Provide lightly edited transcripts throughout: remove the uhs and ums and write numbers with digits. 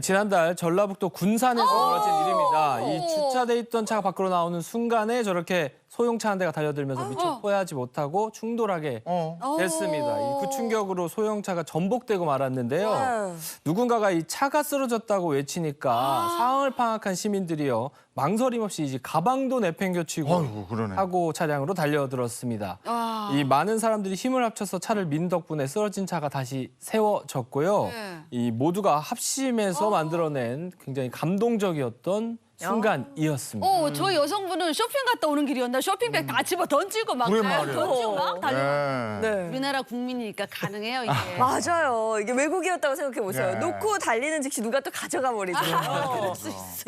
지난달 전라북도 군산에서 벌어진 일입니다. 이 주차돼 있던 차가 밖으로 나오는 순간에 저렇게 소형차 한 대가 달려들면서 미처 포회하지 못하고 충돌하게 됐습니다. 그 충격으로 소형차가 전복되고 말았는데요. 누군가가 이 차가 쓰러졌다고 외치니까 상황을 파악한 시민들이요. 망설임 없이 이제 가방도 내팽겨치고 사고 차량으로 달려들었습니다. 이 많은 사람들이 힘을 합쳐서 차를 민 덕분에 쓰러진 차가 다시 세워졌고요. 이 모두가 합심해서 만들어낸 굉장히 감동적이었던 순간이었습니다. 저 여성분은 쇼핑 갔다 오는 길이었나? 쇼핑백 다 집어 던지고 막 던지고 막 달려. 네. 우리나라 국민이니까 가능해요, 이게. 맞아요. 이게 외국이었다고 생각해 보세요. 네. 놓고 달리는 즉시 누가 또 가져가 버리잖아요.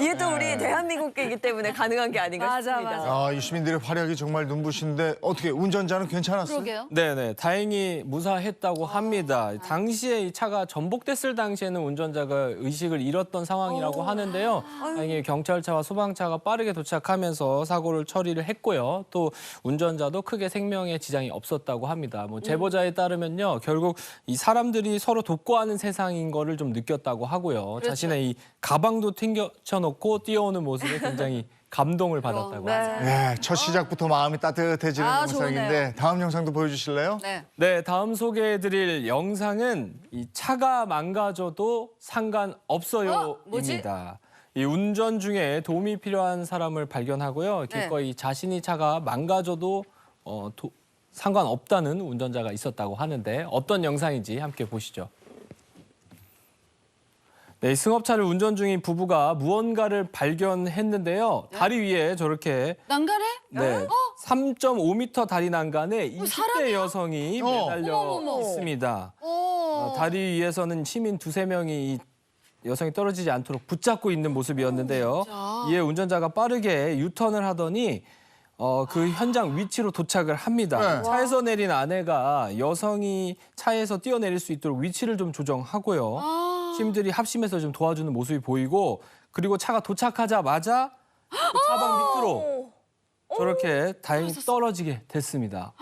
이게 또 우리 대한민국이기 때문에 가능한 게 아닌가 맞아, 싶습니다. 맞아. 이 시민들의 활약이 정말 눈부신데 어떻게 운전자는 괜찮았어요? 그러게요. 네네, 다행히 무사했다고 합니다. 당시에 이 차가 전복됐을 당시에는 운전자가 의식을 잃었던 상황이라고 하는데요. 다행히 경찰차와 소방차가 빠르게 도착하면서 사고를 처리를 했고요. 또 운전자도 크게 생명에 지장이 없었다고 합니다. 뭐 제보자에 따르면요, 결국 이 사람들이 서로 돕고 하는 세상인 거를 좀 느꼈다고 하고요. 자신의 이 가방도 튕겨쳐놓고 뛰어오는 모습에 굉장히 감동을 받았다고 합니다. 네, 첫 시작부터 마음이 따뜻해지는 영상인데 좋네요. 다음 영상도 보여주실래요? 네. 네, 다음 소개해드릴 영상은 이 차가 망가져도 상관없어요입니다. 이 운전 중에 도움이 필요한 사람을 발견하고요. 기꺼이 자신이 차가 망가져도 상관없다는 운전자가 있었다고 하는데 어떤 영상인지 함께 보시죠. 네, 승합차를 운전 중인 부부가 무언가를 발견했는데요. 다리 위에 저렇게 난간에? 3.5m 다리 난간에 20대 여성이 매달려 어머머머. 있습니다. 다리 위에서는 시민 두세 명이 이 여성이 떨어지지 않도록 붙잡고 있는 모습이었는데요. 이에 운전자가 빠르게 유턴을 하더니 그 현장 위치로 도착을 합니다. 차에서 내린 아내가 여성이 차에서 뛰어내릴 수 있도록 위치를 좀 조정하고요. 시민들이 합심해서 좀 도와주는 모습이 보이고, 그리고 차가 도착하자마자 그 차방 밑으로 저렇게 다행히 떨어지게 됐습니다.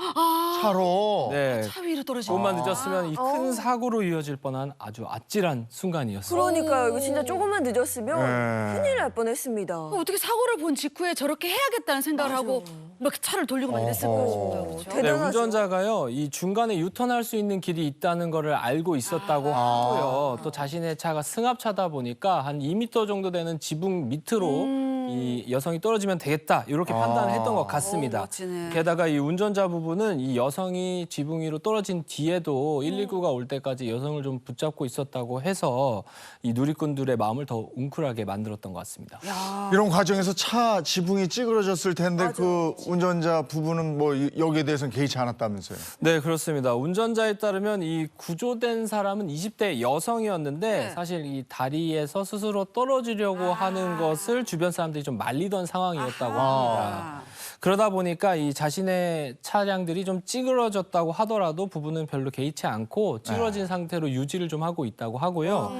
차로. 네, 차 위로 떨어지고. 조금만 늦었으면 이 큰 사고로 이어질 뻔한 아주 아찔한 순간이었습니다. 그러니까요. 이거 진짜 조금만 늦었으면 큰일 날 뻔했습니다. 어떻게 사고를 본 직후에 저렇게 해야겠다는 생각을 하고 막 차를 돌리고 막 이랬을까 싶어요. 그렇죠? 네, 대단하죠. 운전자가요, 이 중간에 유턴할 수 있는 길이 있다는 거를 알고 있었다고 하고요. 또 자신의 차가 승합차다 보니까 한 2m 정도 되는 지붕 밑으로 이 여성이 떨어지면 되겠다, 이렇게 판단을 했던 것 같습니다. 멋지네. 게다가 이 운전자 부부는 이 여성이 지붕 위로 떨어진 뒤에도 119가 올 때까지 여성을 좀 붙잡고 있었다고 해서 이 누리꾼들의 마음을 더 웅크하게 만들었던 것 같습니다. 이런 과정에서 차 지붕이 찌그러졌을 텐데 그 운전자 부부는 뭐 여기에 대해서는 개의치 않았다면서요? 네, 그렇습니다. 운전자에 따르면 이 구조된 사람은 20대 여성이었는데 사실 이 다리에서 스스로 떨어지려고 하는 것을 주변 사람들이 좀 말리던 상황이었다고 합니다. 그러다 보니까 이 자신의 차량들이 좀 찌그러졌다고 하더라도 부부는 별로 개의치 않고 찌그러진 상태로 유지를 좀 하고 있다고 하고요.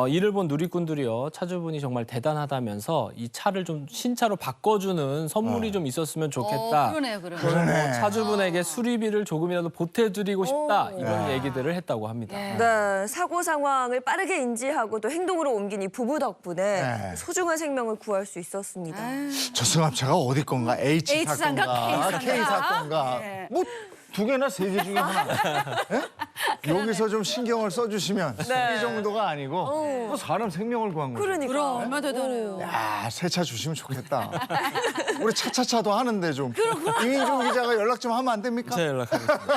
이를 본 누리꾼들이요, 차주분이 정말 대단하다면서 이 차를 좀 신차로 바꿔주는 선물이 좀 있었으면 좋겠다. 그러네요, 그러네요. 또는 뭐 차주분에게 수리비를 조금이라도 보태드리고 싶다, 이런 얘기들을 했다고 합니다. 네, 사고 상황을 빠르게 인지하고 또 행동으로 옮긴 이 부부 덕분에 소중한 생명을 구할 수 있었습니다. 저 승합차가 어디 건가? H H사인가? 사건가? K사인가? K 사건가? 뭐 두 개나 세 개 중에 하나. 예? 여기서 좀 신경을 써주시면 이 정도가 아니고 뭐 사람 생명을 구한 거죠. 그러니까. 그럼 얼마나 대단해요. 야, 새 차 주시면 좋겠다. 우리 차차차도 하는데 좀. 이민중 기자가 연락 좀 하면 안 됩니까? 제가 연락하겠습니다.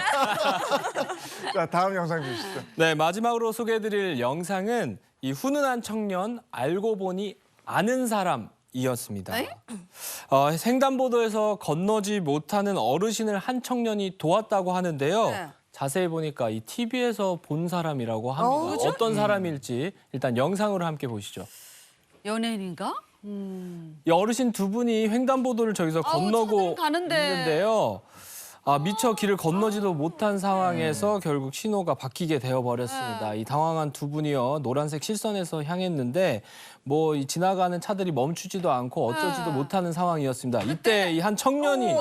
자, 다음 영상 주시죠. 네, 마지막으로 소개해드릴 영상은 이 훈훈한 청년, 알고 보니 아는 사람이었습니다. 횡단보도에서 건너지 못하는 어르신을 한 청년이 도왔다고 하는데요. 자세히 보니까 이 TV에서 본 사람이라고 합니다. 어떤 사람일지 일단 영상으로 함께 보시죠. 연예인인가? 이 어르신 두 분이 횡단보도를 저기서 건너고 차는 가는데. 있는데요. 미처 길을 건너지도 못한 상황에서 결국 신호가 바뀌게 되어버렸습니다. 이 당황한 두 분이요, 노란색 실선에서 향했는데 뭐 이 지나가는 차들이 멈추지도 않고 어쩌지도 못하는 상황이었습니다. 이때 이 한 청년이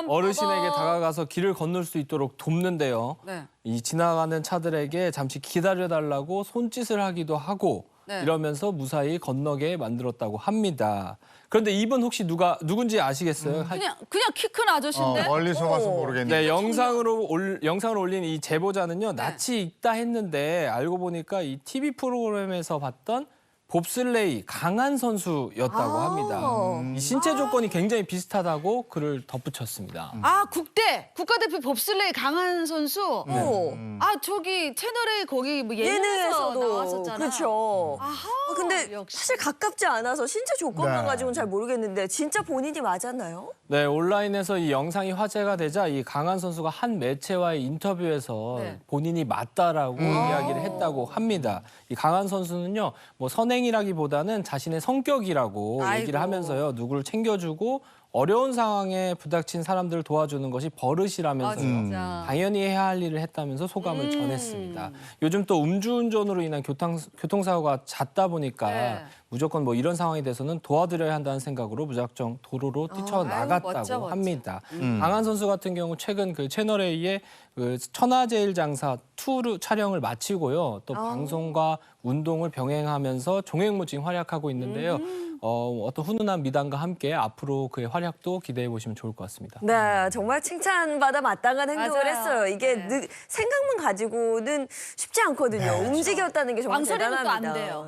어르신에게 다가가서 길을 건널 수 있도록 돕는데요. 이 지나가는 차들에게 잠시 기다려달라고 손짓을 하기도 하고 네. 이러면서 무사히 건너게 만들었다고 합니다. 그런데 이분 혹시 누군지 아시겠어요? 그냥 키 큰 아저씨인데. 멀리서 봐서 모르겠네. 네, 영상을 올린 이 제보자는요, 낯이 익다 했는데 알고 보니까 이 TV 프로그램에서 봤던 봅슬레이 강한 선수였다고 합니다. 이 신체 조건이 굉장히 비슷하다고 글을 덧붙였습니다. 아, 국가대표 봅슬레이 강한 선수. 아, 저기 채널A 거기 뭐 예능에서 나왔었잖아. 그렇죠. 아하. 근데 역시. 사실 가깝지 않아서 신체 조건만 네. 가지고는 잘 모르겠는데 진짜 본인이 맞았나요? 네, 온라인에서 이 영상이 화제가 되자 이 강한 선수가 한 매체와의 인터뷰에서 네. 본인이 맞다라고 이야기를 했다고 합니다. 이 강한 선수는요, 뭐 선행이라기보다는 자신의 성격이라고 얘기를 아이고. 하면서요, 누구를 챙겨주고 어려운 상황에 부닥친 사람들을 도와주는 것이 버릇이라면서요. 아, 진짜. 당연히 해야 할 일을 했다면서 소감을 전했습니다. 요즘 또 음주운전으로 인한 교통사고가 잦다 보니까 네. 무조건 뭐 이런 상황이 돼서는 도와드려야 한다는 생각으로 무작정 도로로 뛰쳐나갔다고 멋져, 멋져. 합니다. 강한 선수 같은 경우 최근 그 채널A의 그 천하제일장사 2 촬영을 마치고요. 또 방송과 운동을 병행하면서 종횡무진 활약하고 있는데요. 어떤 훈훈한 미담과 함께 앞으로 그의 활약도 기대해 보시면 좋을 것 같습니다. 네, 정말 칭찬받아 마땅한 행동을 맞아요. 했어요. 이게 네. 생각만 가지고는 쉽지 않거든요. 움직였다는 게 정말 망설이면 또 대단합니다. 안 돼요.